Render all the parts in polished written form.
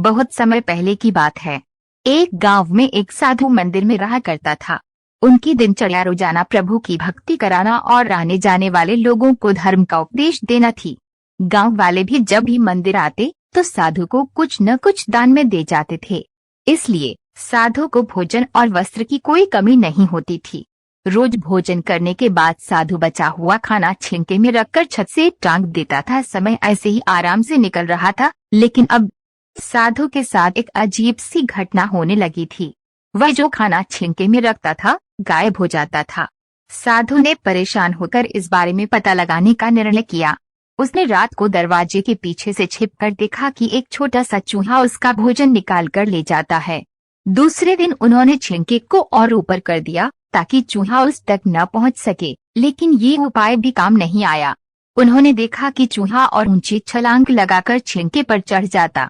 बहुत समय पहले की बात है। एक गांव में एक साधु मंदिर में रहा करता था। उनकी दिनचर्या रोजाना प्रभु की भक्ति कराना और आने जाने वाले लोगों को धर्म का उपदेश देना थी। गांव वाले भी जब भी मंदिर आते तो साधु को कुछ न कुछ दान में दे जाते थे। इसलिए साधु को भोजन और वस्त्र की कोई कमी नहीं होती थी। रोज भोजन करने के बाद साधु बचा हुआ खाना छिंके में रखकर छत से टांग देता था। समय ऐसे ही आराम से निकल रहा था, लेकिन अब साधु के साथ एक अजीब सी घटना होने लगी थी। वह जो खाना छिंके में रखता था गायब हो जाता था। साधु ने परेशान होकर इस बारे में पता लगाने का निर्णय किया। उसने रात को दरवाजे के पीछे से छिपकर देखा कि एक छोटा सा चूहा उसका भोजन निकाल कर ले जाता है। दूसरे दिन उन्होंने छिंके को और ऊपर कर दिया ताकि चूहा उस तक न पहुंच सके, लेकिन ये उपाय भी काम नहीं आया। उन्होंने देखा कि चूहा और ऊंची छलांग लगाकर छिंके पर चढ़ जाता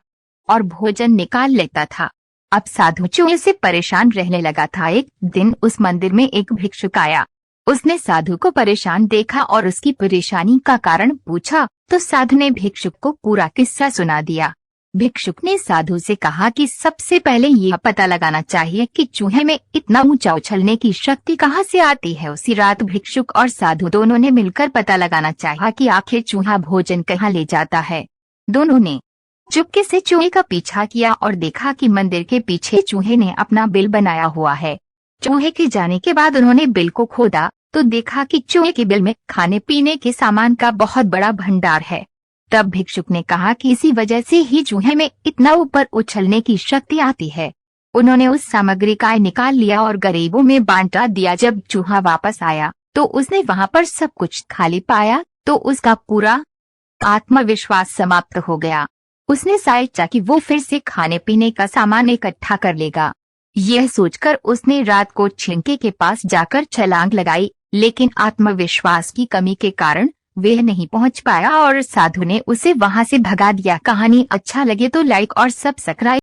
और भोजन निकाल लेता था। अब साधु चूहे से परेशान रहने लगा था। एक दिन उस मंदिर में एक भिक्षुक आया। उसने साधु को परेशान देखा और उसकी परेशानी का कारण पूछा तो साधु ने भिक्षुक को पूरा किस्सा सुना दिया। भिक्षुक ने साधु से कहा कि सबसे पहले यह पता लगाना चाहिए कि चूहे में इतना ऊंचा उछलने की शक्ति कहाँ से आती है। उसी रात भिक्षुक और साधु दोनों ने मिलकर पता लगाना चाहा कि आखिर चूहा भोजन कहाँ ले जाता है। दोनों ने चुपके से चूहे का पीछा किया और देखा कि मंदिर के पीछे चूहे ने अपना बिल बनाया हुआ है। चूहे के जाने के बाद उन्होंने बिल को खोदा तो देखा कि चूहे के बिल में खाने पीने के सामान का बहुत बड़ा भंडार है। तब भिक्षुक ने कहा कि इसी वजह से ही चूहे में इतना ऊपर उछलने की शक्ति आती है। उन्होंने उस सामग्री का निकाल लिया और गरीबों में बांटा दिया। जब चूहा वापस आया तो उसने वहां पर सब कुछ खाली पाया तो उसका पूरा आत्मविश्वास समाप्त हो गया। उसने सोचा कि वो फिर से खाने पीने का सामान इकट्ठा कर लेगा। यह सोचकर उसने रात को छिंके के पास जाकर छलांग लगाई, लेकिन आत्मविश्वास की कमी के कारण वह नहीं पहुंच पाया और साधु ने उसे वहां से भगा दिया। कहानी अच्छा लगे तो लाइक और सब्सक्राइब